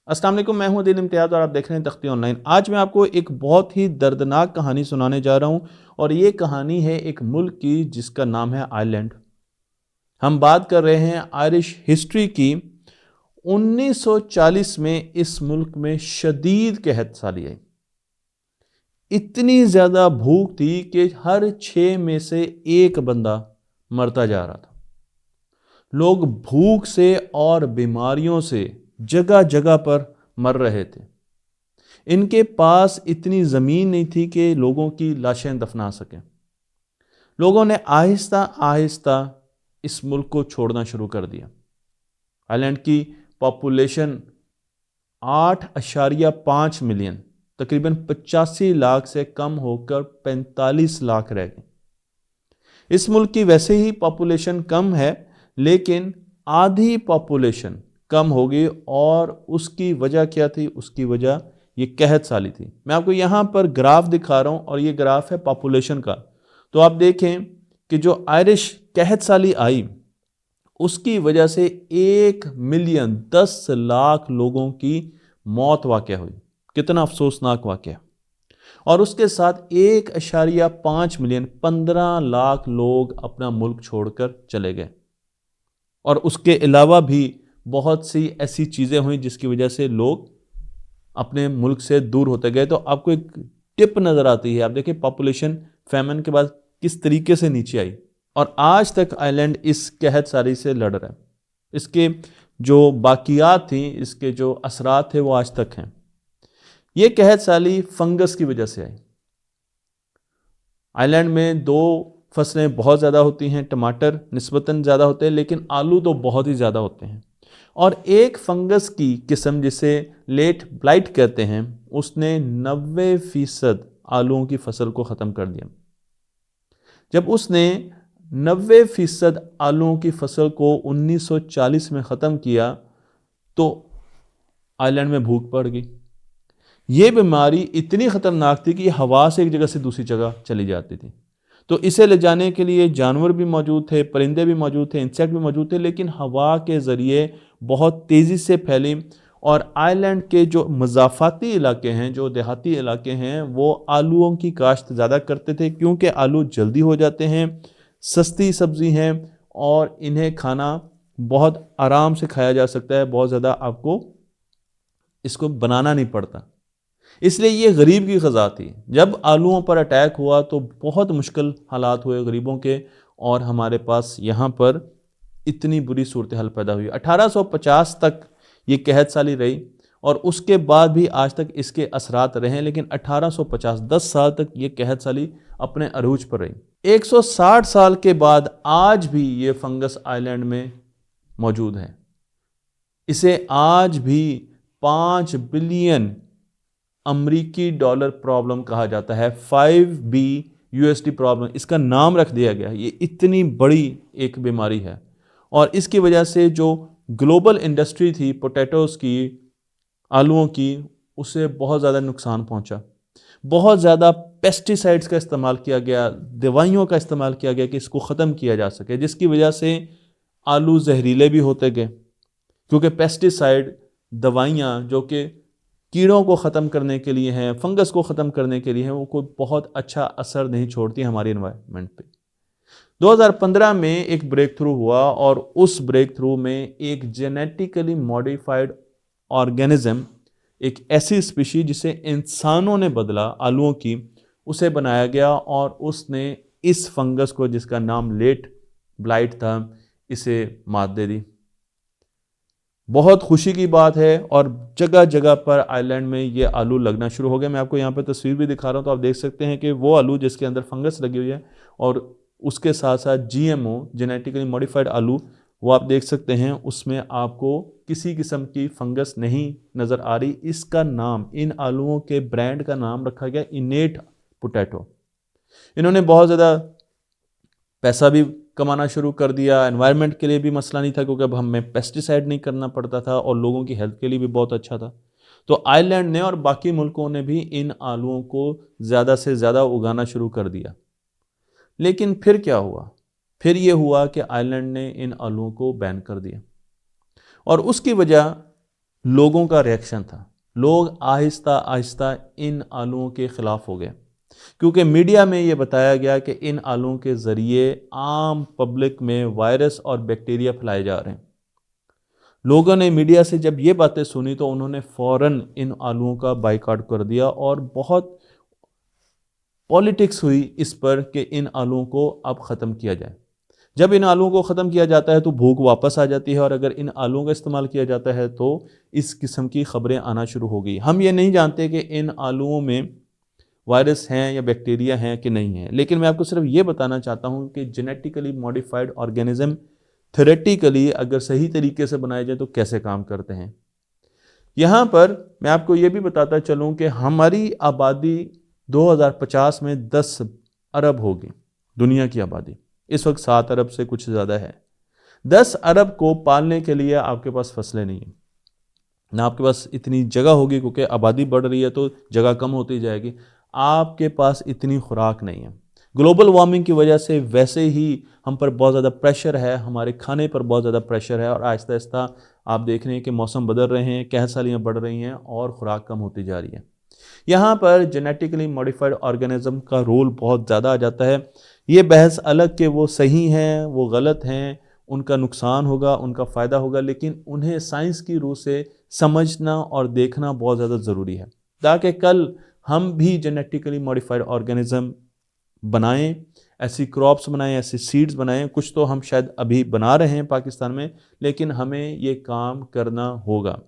अस्सलाम वालेकुम, मैं हूं अदील इम्तियाज़ और आप देख रहे हैं तख्ती ऑनलाइन। आज मैं आपको एक बहुत ही दर्दनाक कहानी सुनाने जा रहा हूं और ये कहानी है एक मुल्क की जिसका नाम है आयरलैंड। हम बात कर रहे हैं आयरिश हिस्ट्री की। 1940 में इस मुल्क में शदीद कहत साली आई। इतनी ज़्यादा भूख थी कि हर 6 में से एक बंदा मरता जा रहा था। लोग भूख से और बीमारियों से जगह जगह पर मर रहे थे। इनके पास इतनी ज़मीन नहीं थी कि लोगों की लाशें दफना सकें। लोगों ने आहिस्ता आहिस्ता इस मुल्क को छोड़ना शुरू कर दिया। आयरलैंड की पॉपुलेशन 8.5 मिलियन, तकरीबन 85 लाख से कम होकर 45 लाख रह गई। इस मुल्क की वैसे ही पॉपुलेशन कम है, लेकिन आधी पॉपुलेशन कम हो गई और उसकी वजह क्या थी? उसकी वजह ये कहत साली थी। मैं आपको यहाँ पर ग्राफ दिखा रहा हूँ और ये ग्राफ है पॉपुलेशन का। तो आप देखें कि जो आयरिश कहत साली आई उसकी वजह से 1 मिलियन 10 लाख लोगों की मौत वाक़या हुई। कितना अफसोसनाक वाक़या। और उसके साथ 1.5 मिलियन 15 लाख लोग अपना मुल्क छोड़कर चले गए। और उसके अलावा भी बहुत सी ऐसी चीज़ें हुई जिसकी वजह से लोग अपने मुल्क से दूर होते गए। तो आपको एक टिप नज़र आती है। आप देखिए पॉपुलेशन फैमिन के बाद किस तरीके से नीचे आई और आज तक आइलैंड इस कहत सारी से लड़ रहा है। इसके जो बाकियात थी, इसके जो असरात थे वो आज तक हैं। ये कहत साली फंगस की वजह से आई। आइलैंड में दो फसलें बहुत ज़्यादा होती हैं, टमाटर निस्बतन ज़्यादा होते हैं, लेकिन आलू तो बहुत ही ज़्यादा होते हैं। और एक फंगस की किस्म जिसे लेट ब्लाइट कहते हैं, उसने 90% आलूओं की फसल को ख़त्म कर दिया। जब उसने 90% आलूओं की फसल को 1940 में ख़त्म किया तो आइलैंड में भूख पड़ गई। ये बीमारी इतनी ख़तरनाक थी कि हवा से एक जगह से दूसरी जगह चली जाती थी। तो इसे ले जाने के लिए जानवर भी मौजूद थे, परिंदे भी मौजूद थे, इंसेक्ट भी मौजूद थे, लेकिन हवा के ज़रिए बहुत तेज़ी से फैली। और आइलैंड के जो मज़ाफ़ाती इलाके हैं, जो देहाती इलाके हैं, वो आलूओं की काश्त ज़्यादा करते थे क्योंकि आलू जल्दी हो जाते हैं, सस्ती सब्ज़ी हैं और इन्हें खाना बहुत आराम से खाया जा सकता है। बहुत ज़्यादा आपको इसको बनाना नहीं पड़ता, इसलिए ये गरीब की ग़ज़ा थी। जब आलूओं पर अटैक हुआ तो बहुत मुश्किल हालात हुए गरीबों के और हमारे पास यहाँ पर इतनी बुरी सूरत हाल पैदा हुई। 1850 तक ये कहत साली रही और उसके बाद भी आज तक इसके असरात रहे, लेकिन 1850 10 साल तक ये कहत साली अपने अरूज पर रही। 160 साल के बाद आज भी ये फंगस आइलैंड में मौजूद है। इसे आज भी 5 बिलियन अमरीकी डॉलर प्रॉब्लम कहा जाता है। 5B USD प्रॉब्लम इसका नाम रख दिया गया। ये इतनी बड़ी एक बीमारी है और इसकी वजह से जो ग्लोबल इंडस्ट्री थी पोटैटोज़ की, आलूओं की, उसे बहुत ज़्यादा नुकसान पहुंचा। बहुत ज़्यादा पेस्टिसाइड्स का इस्तेमाल किया गया, दवाइयों का इस्तेमाल किया गया कि इसको ख़त्म किया जा सके, जिसकी वजह से आलू जहरीले भी होते गए क्योंकि पेस्टिसाइड दवाइयाँ जो कि कीड़ों को ख़त्म करने के लिए हैं, फंगस को ख़त्म करने के लिए हैं, वो कोई बहुत अच्छा असर नहीं छोड़ती हमारी एनवायरनमेंट पे। 2015 में एक ब्रेक थ्रू हुआ और उस ब्रेक थ्रू में एक जेनेटिकली मॉडिफाइड ऑर्गेनिज्म, एक ऐसी स्पीशी जिसे इंसानों ने बदला आलूओं की, उसे बनाया गया और उसने इस फंगस को, जिसका नाम लेट ब्लाइट था, इसे मात दे दी। बहुत खुशी की बात है और जगह जगह पर आइलैंड में ये आलू लगना शुरू हो गए। मैं आपको यहाँ पर तस्वीर भी दिखा रहा हूँ तो आप देख सकते हैं कि वो आलू जिसके अंदर फंगस लगी हुई है और उसके साथ साथ GMO जेनेटिकली मॉडिफाइड आलू, वो आप देख सकते हैं, उसमें आपको किसी किस्म की फंगस नहीं नज़र आ रही। इसका नाम, इन आलूओं के ब्रांड का नाम रखा गया इनेट पोटैटो। इन्होंने बहुत ज़्यादा पैसा भी कमाना शुरू कर दिया। एनवायरनमेंट के लिए भी मसला नहीं था क्योंकि अब हमें पेस्टिसाइड नहीं करना पड़ता था और लोगों की हेल्थ के लिए भी बहुत अच्छा था। तो आयरलैंड ने और बाकी मुल्कों ने भी इन आलूओं को ज़्यादा से ज़्यादा उगाना शुरू कर दिया। लेकिन फिर क्या हुआ? फिर ये हुआ कि आयरलैंड ने इन आलूओं को बैन कर दिया और उसकी वजह लोगों का रिएक्शन था। लोग आहिस्ता आहिस्ता इन आलूओं के खिलाफ हो गए, क्योंकि मीडिया में ये बताया गया कि इन आलूओं के ज़रिए आम पब्लिक में वायरस और बैक्टीरिया फैलाए जा रहे हैं। लोगों ने मीडिया से जब ये बातें सुनी तो उन्होंने फ़ौरन इन आलूओं का बाइकआउट कर दिया और बहुत पॉलिटिक्स हुई इस पर कि इन आलूओं को अब ख़त्म किया जाए। जब इन आलूओं को ख़त्म किया जाता है तो भूख वापस आ जाती है, और अगर इन आलूओं का इस्तेमाल किया जाता है तो इस किस्म की ख़बरें आना शुरू हो गई। हम ये नहीं जानते कि इन आलूओं में वायरस हैं या बैक्टीरिया हैं कि नहीं है, लेकिन मैं आपको सिर्फ ये बताना चाहता हूँ कि जेनेटिकली मॉडिफाइड ऑर्गेनिज्म थ्योरेटिकली अगर सही तरीके से बनाए जाए तो कैसे काम करते हैं। यहाँ पर मैं आपको ये भी बताता चलूँ कि हमारी आबादी 2050 में 10 अरब होगी। दुनिया की आबादी इस वक्त 7 अरब से कुछ ज़्यादा है। 10 अरब को पालने के लिए आपके पास फसलें नहीं है, ना आपके पास इतनी जगह होगी, क्योंकि आबादी बढ़ रही है तो जगह कम होती जाएगी। आपके पास इतनी खुराक नहीं है। ग्लोबल वार्मिंग की वजह से वैसे ही हम पर बहुत ज़्यादा प्रेशर है, हमारे खाने पर बहुत ज़्यादा प्रेशर है, और आहिस्ता आहिस्ता आप देख रहे हैं कि मौसम बदल रहे हैं, कहसालियाँ बढ़ रही हैं और खुराक कम होती जा रही है। यहाँ पर जेनेटिकली मॉडिफाइड ऑर्गेनिज्म का रोल बहुत ज़्यादा आ जाता है। ये बहस अलग कि वो सही हैं, वो गलत हैं, उनका नुकसान होगा, उनका फ़ायदा होगा, लेकिन उन्हें साइंस की रूह से समझना और देखना बहुत ज़्यादा ज़रूरी है, ताकि कल हम भी जेनेटिकली मॉडिफाइड ऑर्गेनिज्म बनाएं, ऐसी क्रॉप्स बनाएं, ऐसी सीड्स बनाएं। कुछ तो हम शायद अभी बना रहे हैं पाकिस्तान में, लेकिन हमें ये काम करना होगा।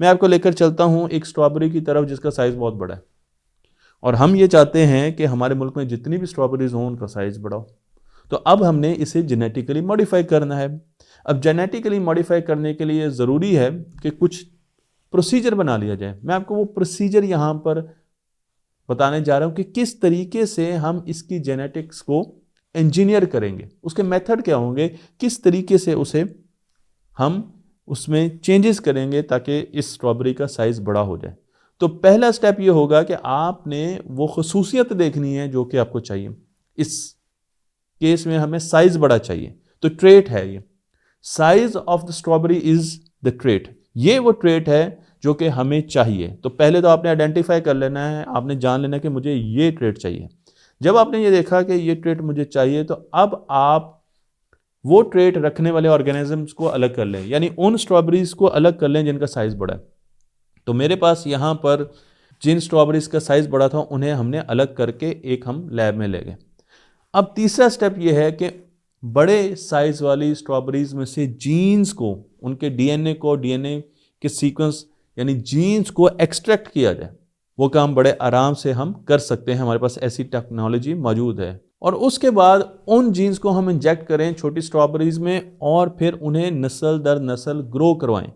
मैं आपको लेकर चलता हूँ एक स्ट्रॉबेरी की तरफ जिसका साइज़ बहुत बड़ा है, और हम ये चाहते हैं कि हमारे मुल्क में जितनी भी स्ट्रॉबेरीज हों उनका साइज़ बड़ा हो। तो अब हमने इसे जेनेटिकली मॉडिफाई करना है। अब जेनेटिकली मॉडिफाई करने के लिए ज़रूरी है कि कुछ प्रोसीजर बना लिया जाए। मैं आपको वो प्रोसीजर यहाँ पर बताने जा रहा हूँ कि किस तरीके से हम इसकी जेनेटिक्स को इंजीनियर करेंगे, उसके मेथड क्या होंगे, किस तरीके से उसे हम उसमें चेंजेस करेंगे ताकि इस स्ट्रॉबेरी का साइज़ बड़ा हो जाए। तो पहला स्टेप ये होगा कि आपने वो खसूसियत देखनी है जो कि आपको चाहिए। इस केस में हमें साइज़ बड़ा चाहिए, तो ट्रेट है ये, size of the strawberry is the trait. ये वो ट्रेट है जो कि हमें चाहिए। तो पहले तो आपने आइडेंटिफाई कर लेना है, आपने जान लेना है कि मुझे ये ट्रेट चाहिए। जब आपने ये देखा कि ये ट्रेट मुझे चाहिए, तो अब आप वो ट्रेट रखने वाले ऑर्गेनिजम्स को अलग कर लें, यानी उन स्ट्रॉबेरीज को अलग कर लें जिनका साइज़ बड़ा है। तो मेरे पास यहाँ पर जिन स्ट्रॉबेरीज का साइज़ बड़ा था उन्हें हमने अलग करके एक हम लैब में ले गए। अब तीसरा स्टेप ये है कि बड़े साइज़ वाली स्ट्रॉबेरीज में से जीन्स को, उनके डीएनए को, डीएनए के सीक्वेंस यानी जीन्स को एक्सट्रैक्ट किया जाए। वो काम बड़े आराम से हम कर सकते हैं, हमारे पास ऐसी टेक्नोलॉजी मौजूद है। और उसके बाद उन जीन्स को हम इंजेक्ट करें छोटी स्ट्रॉबेरीज में, और फिर उन्हें नस्ल दर नस्ल ग्रो करवाएं।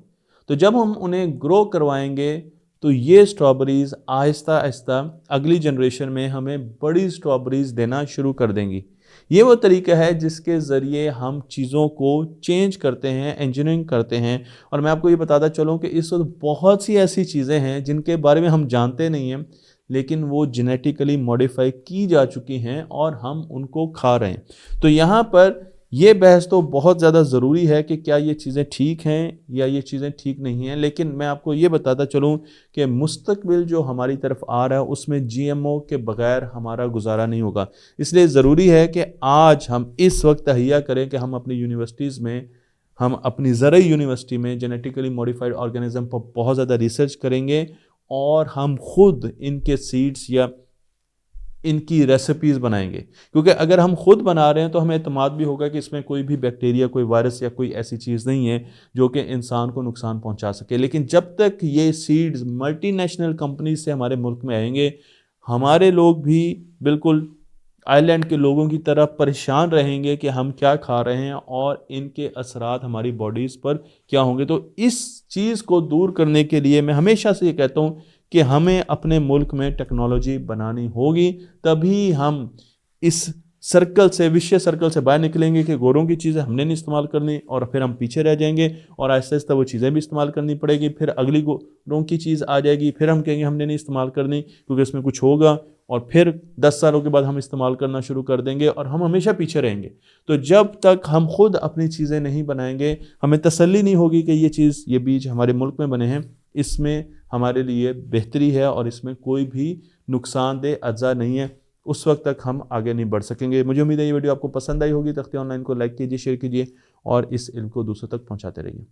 तो जब हम उन्हें ग्रो करवाएंगे तो ये स्ट्रॉबेरीज आहिस्ता आहिस्ता अगली जनरेशन में हमें बड़ी स्ट्रॉबेरीज देना शुरू कर देंगी। ये वो तरीका है जिसके ज़रिए हम चीज़ों को चेंज करते हैं, इंजीनियरिंग करते हैं। और मैं आपको ये बताता चलूँ कि इस वक्त बहुत सी ऐसी चीज़ें हैं जिनके बारे में हम जानते नहीं हैं, लेकिन वो जेनेटिकली मॉडिफाई की जा चुकी हैं और हम उनको खा रहे हैं। तो यहाँ पर ये बहस तो बहुत ज़्यादा ज़रूरी है कि क्या ये चीज़ें ठीक हैं या ये चीज़ें ठीक नहीं हैं। लेकिन मैं आपको ये बताता चलूँ कि मुस्तकबिल जो हमारी तरफ आ रहा है उसमें जीएमओ के बग़ैर हमारा गुजारा नहीं होगा। इसलिए ज़रूरी है कि आज हम इस वक्त तहैया करें कि हम अपनी यूनिवर्सिटीज़ में, हम अपनी ज़रई यूनिवर्सिटी में जेनेटिकली मॉडिफाइड ऑर्गेनिज्म पर बहुत ज़्यादा रिसर्च करेंगे, और हम खुद इनके सीड्स या इनकी रेसिपीज़ बनाएंगे। क्योंकि अगर हम खुद बना रहे हैं तो हमें एतमाद भी होगा कि इसमें कोई भी बैक्टीरिया, कोई वायरस या कोई ऐसी चीज़ नहीं है जो कि इंसान को नुकसान पहुंचा सके। लेकिन जब तक ये सीड्स मल्टीनेशनल कंपनी से हमारे मुल्क में आएंगे, हमारे लोग भी बिल्कुल आइलैंड के लोगों की तरह परेशान रहेंगे कि हम क्या खा रहे हैं और इनके असरात हमारी बॉडीज़ पर क्या होंगे। तो इस चीज़ को दूर करने के लिए मैं हमेशा से ये कहता हूँ कि हमें अपने मुल्क में टेक्नोलॉजी बनानी होगी, तभी हम इस सर्कल से, विशेष सर्कल से बाहर निकलेंगे कि गोरों की चीज़ें हमने नहीं इस्तेमाल करनी, और फिर हम पीछे रह जाएंगे और आहिस्ता आहिस्ता वो चीज़ें भी इस्तेमाल करनी पड़ेगी। फिर अगली गोरों की चीज़ आ जाएगी, फिर हम कहेंगे हमने नहीं इस्तेमाल करनी क्योंकि इसमें कुछ होगा, और फिर 10 सालों के बाद हम इस्तेमाल करना शुरू कर देंगे और हम हमेशा पीछे रहेंगे। तो जब तक हम खुद अपनी चीज़ें नहीं बनाएंगे, हमें तसल्ली नहीं होगी कि ये चीज़, ये बीज हमारे मुल्क में बने हैं, इसमें हमारे लिए बेहतरी है और इसमें कोई भी नुकसानदेह अज्जा नहीं है, उस वक्त तक हम आगे नहीं बढ़ सकेंगे। मुझे उम्मीद है ये वीडियो आपको पसंद आई होगी। तख्ती ऑनलाइन को लाइक कीजिए, शेयर कीजिए और इस इल्म को दूसरों तक पहुंचाते रहिए।